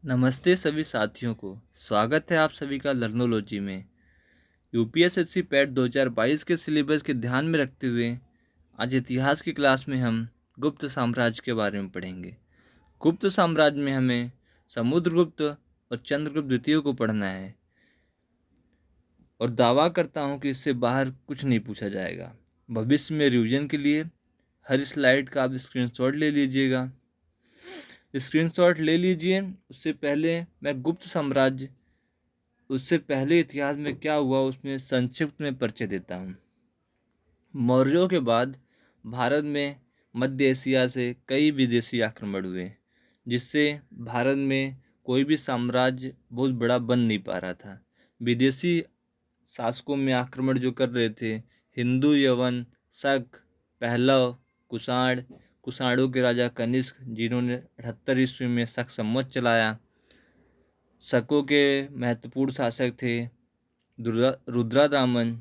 नमस्ते सभी साथियों को। स्वागत है आप सभी का लर्नोलॉजी में। यूपीएसएससी पैट 2022 के सिलेबस के ध्यान में रखते हुए आज इतिहास की क्लास में हम गुप्त साम्राज्य के बारे में पढ़ेंगे। गुप्त साम्राज्य में हमें समुद्रगुप्त और चंद्रगुप्त द्वितीय को पढ़ना है और दावा करता हूँ कि इससे बाहर कुछ नहीं पूछा जाएगा। भविष्य में रिवीजन के लिए हर स्लाइड का आप स्क्रीनशॉट ले लीजिएगा। स्क्रीनशॉट ले लीजिए। उससे पहले मैं गुप्त साम्राज्य उससे पहले इतिहास में क्या हुआ उसमें संक्षिप्त में परिचय देता हूँ। मौर्यों के बाद भारत में मध्य एशिया से कई विदेशी आक्रमण हुए, जिससे भारत में कोई भी साम्राज्य बहुत बड़ा बन नहीं पा रहा था। विदेशी शासकों में आक्रमण जो कर रहे थे, हिंदू, यवन, शक, पहलव, कुषाणों के राजा कनिष्क, जिन्होंने 78 ईस्वी में शक संवत चलाया। शकों के महत्वपूर्ण शासक थे रुद्रदामन।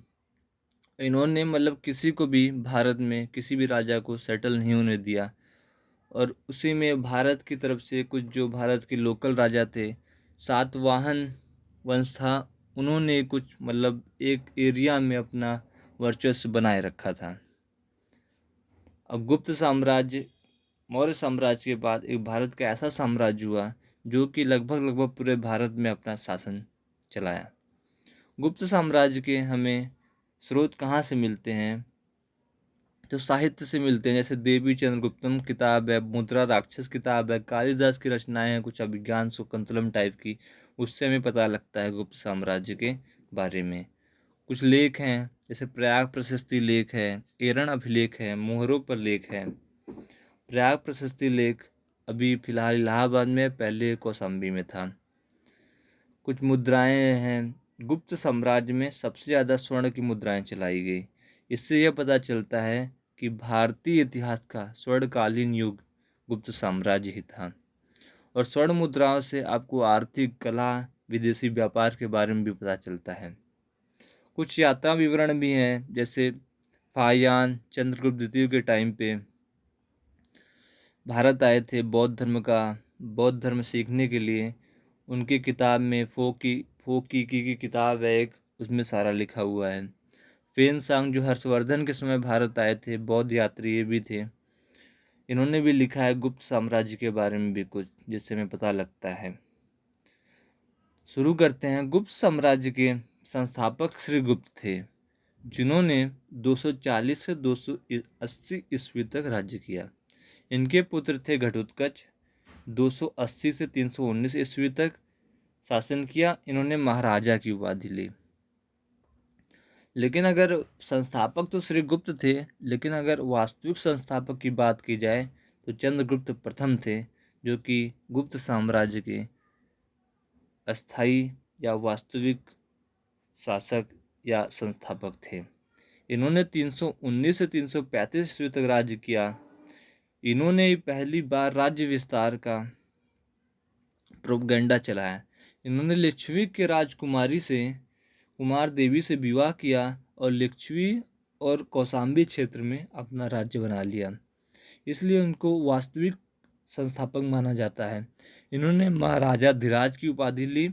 इन्होंने किसी को भी भारत में किसी भी राजा को सेटल नहीं होने दिया, और उसी में भारत की तरफ से कुछ जो भारत के लोकल राजा थे, सातवाहन वंश था, उन्होंने कुछ एक एरिया में अपना वर्चस्व बनाए रखा था। अब गुप्त साम्राज्य मौर्य साम्राज्य के बाद एक भारत का ऐसा साम्राज्य हुआ जो कि लगभग पूरे भारत में अपना शासन चलाया। गुप्त साम्राज्य के हमें स्रोत कहाँ से मिलते हैं? तो साहित्य से मिलते हैं, जैसे देवी चंद्रगुप्तम किताब है, मुद्रा राक्षस किताब है, कालिदास की रचनाएं हैं, कुछ अभिज्ञान शकुंतलम टाइप की, उससे हमें पता लगता है गुप्त साम्राज्य के बारे में। कुछ लेख हैं, जैसे प्रयाग प्रशस्ति लेख है, एरण अभिलेख है, मोहरों पर लेख है। प्रयाग प्रशस्ति लेख अभी फिलहाल इलाहाबाद में, पहले कौशाम्बी में था। कुछ मुद्राएं हैं। गुप्त साम्राज्य में सबसे ज़्यादा स्वर्ण की मुद्राएं चलाई गई। इससे यह पता चलता है कि भारतीय इतिहास का स्वर्णकालीन युग गुप्त साम्राज्य ही था। और स्वर्ण मुद्राओं से आपको आर्थिक, कला, विदेशी व्यापार के बारे में भी पता चलता है। कुछ यात्रा विवरण भी हैं, जैसे फाहियान चंद्रगुप्त द्वितीय के टाइम पे भारत आए थे बौद्ध धर्म सीखने के लिए। उनकी किताब में फोकी की किताब है एक, उसमें सारा लिखा हुआ है। फेनसांग जो हर्षवर्धन के समय भारत आए थे, बौद्ध यात्री ये भी थे। इन्होंने भी लिखा है गुप्त साम्राज्य के बारे में भी कुछ, जिससे हमें पता लगता है। शुरू करते हैं। गुप्त साम्राज्य के संस्थापक श्री गुप्त थे, जिन्होंने 240 से 280 ईस्वी तक राज्य किया। इनके पुत्र थे घटोत्कच, 280 से 319 ईस्वी तक शासन किया। इन्होंने महाराजा की उपाधि ली। लेकिन अगर संस्थापक तो श्री गुप्त थे, लेकिन अगर वास्तविक संस्थापक की बात की जाए तो चंद्रगुप्त प्रथम थे, जो कि गुप्त साम्राज्य के अस्थाई या वास्तविक शासक या संस्थापक थे। इन्होंने 319 से 335 ईस्वी तक राज्य किया। इन्होंने पहली बार राज्य विस्तार का प्रोपगेंडा चलाया। इन्होंने लिच्छवी के राजकुमारी से कुमार देवी से विवाह किया और लिच्छवी और कौशाम्बी क्षेत्र में अपना राज्य बना लिया। इसलिए उनको वास्तविक संस्थापक माना जाता है। इन्होंने महाराजा धीराज की उपाधि ली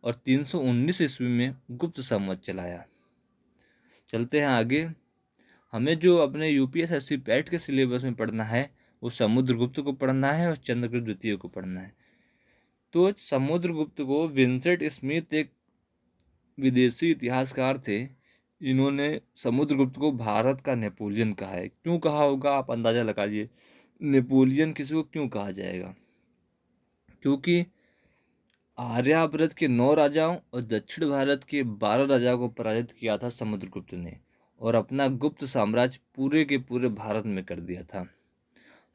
और 319 ईस्वी में गुप्त संवत चलाया। चलते हैं आगे। हमें जो अपने यूपीएसएससी पैट के सिलेबस में पढ़ना है, वो समुद्रगुप्त को पढ़ना है और चंद्रगुप्त द्वितीय को पढ़ना है। तो समुद्रगुप्त को विंसेंट स्मिथ एक विदेशी इतिहासकार थे, इन्होंने समुद्रगुप्त को भारत का नेपोलियन कहा है। क्यों कहा होगा आप अंदाज़ा लगाइए। नेपोलियन किसी को क्यों कहा जाएगा? क्योंकि आर्यावर्त के 9 राजाओं और दक्षिण भारत के 12 राजाओं को पराजित किया था समुद्रगुप्त ने, और अपना गुप्त साम्राज्य पूरे के पूरे भारत में कर दिया था।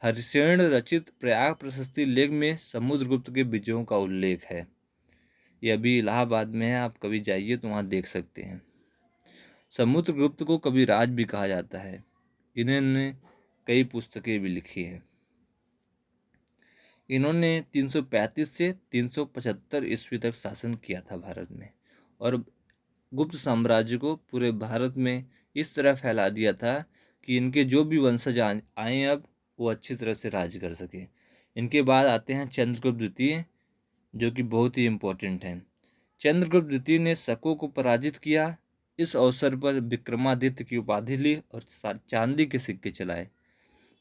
हरिशेन रचित प्रयाग प्रशस्ति लेख में समुद्रगुप्त के विजयों का उल्लेख है। ये अभी इलाहाबाद में है, आप कभी जाइए तो वहाँ देख सकते हैं। समुद्रगुप्त को कविराज भी कहा जाता है। इन्होंने कई पुस्तकें भी लिखी हैं। इन्होंने 335 से 375 ईस्वी तक शासन किया था भारत में, और गुप्त साम्राज्य को पूरे भारत में इस तरह फैला दिया था कि इनके जो भी वंशज आए अब वो अच्छी तरह से राज कर सके। इनके बाद आते हैं चंद्रगुप्त द्वितीय, जो कि बहुत ही इम्पोर्टेंट हैं। चंद्रगुप्त द्वितीय ने शकों को पराजित किया। इस अवसर पर विक्रमादित्य की उपाधि ली और चांदी के सिक्के चलाए।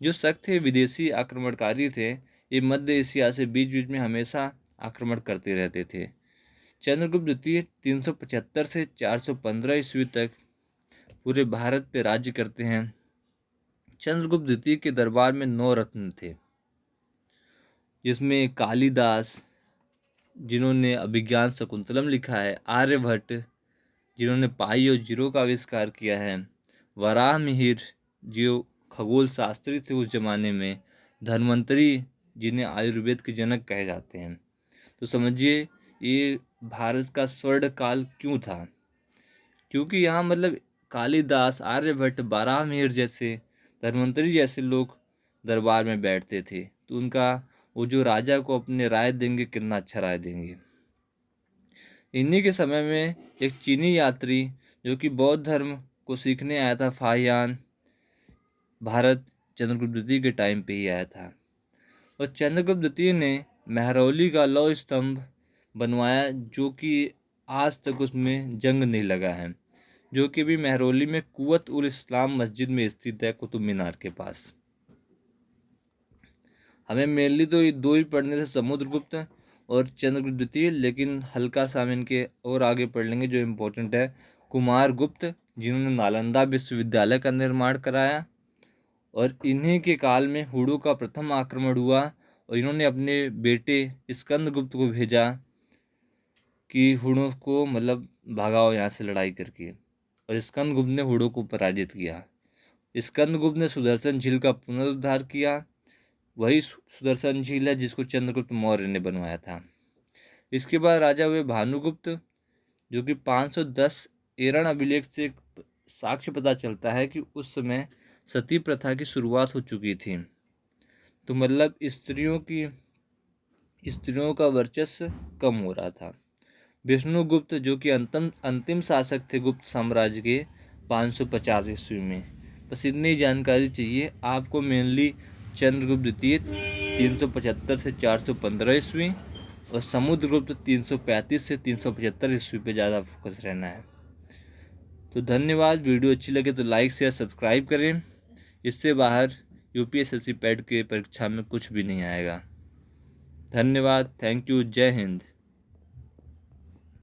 जो शक थे विदेशी आक्रमणकारी थे, ये मध्य एशिया से बीच बीच में हमेशा आक्रमण करते रहते थे। चंद्रगुप्त द्वितीय 375 से 415 ईस्वी तक पूरे भारत पे राज्य करते हैं। चंद्रगुप्त द्वितीय के दरबार में 9 रत्न थे, जिसमें कालिदास जिन्होंने अभिज्ञान शकुंतलम लिखा है, आर्यभट्ट जिन्होंने पाई और जीरो का आविष्कार किया है, वराहमिहिर जो खगोल शास्त्री थे उस जमाने में, धन्वंतरी जिन्हें आयुर्वेद के जनक कहे जाते हैं। तो समझिए ये भारत का स्वर्ण काल क्यों था, क्योंकि यहाँ मतलब कालिदास, आर्यभट्ट, वराहमिहिर जैसे, धन्वंतरी जैसे लोग दरबार में बैठते थे। तो उनका वो जो राजा को अपने राय देंगे, कितना अच्छा राय देंगे। इन्हीं के समय में एक चीनी यात्री जो कि बौद्ध धर्म को सीखने आया था, फाहियान, भारत चंद्रगुप्त द्वितीय के टाइम पे ही आया था। और चंद्रगुप्त द्वितीय ने महरौली का लौह स्तंभ बनवाया, जो कि आज तक उसमें जंग नहीं लगा है, जो कि भी महरौली में कुवत उल इस्लाम मस्जिद में स्थित है, कुतुब मीनार के पास। हमें मेनली तो ये दो ही पढ़ने थे, समुद्रगुप्त और चंद्रगुप्त द्वितीय, लेकिन हल्का सा हम इनके और आगे पढ़ लेंगे। जो इम्पोर्टेंट है, कुमार गुप्त जिन्होंने नालंदा विश्वविद्यालय का निर्माण कराया, और इन्हीं के काल में हुडू का प्रथम आक्रमण हुआ और इन्होंने अपने बेटे स्कंदगुप्त को भेजा कि हुडू को मतलब भगाओ यहाँ से लड़ाई करके, और स्कंदगुप्त ने हुडू को पराजित किया। स्कंदगुप्त ने सुदर्शन झील का पुनरुद्धार किया, वही सुदर्शन झील है जिसको चंद्रगुप्त मौर्य ने बनवाया था। इसके बाद राजा हुए भानुगुप्त, जो कि 510 एरण अभिलेख से एक साक्ष्य पता चलता है कि उस समय सती प्रथा की शुरुआत हो चुकी थी। तो मतलब स्त्रियों का वर्चस्व कम हो रहा था। विष्णुगुप्त जो कि अंतिम शासक थे गुप्त साम्राज्य के, 550 ईस्वी में। बस इतनी जानकारी चाहिए आपको। मेनली चंद्रगुप्त द्वितीय 375 से 415 ईस्वी और समुद्रगुप्त 335 से 375 ईस्वी पे ज़्यादा फोकस रहना है। तो धन्यवाद। वीडियो अच्छी लगे तो लाइक शेयर सब्सक्राइब करें। इससे बाहर यूपीएससी पैड के परीक्षा में कुछ भी नहीं आएगा। धन्यवाद। Thank you. जय हिंद।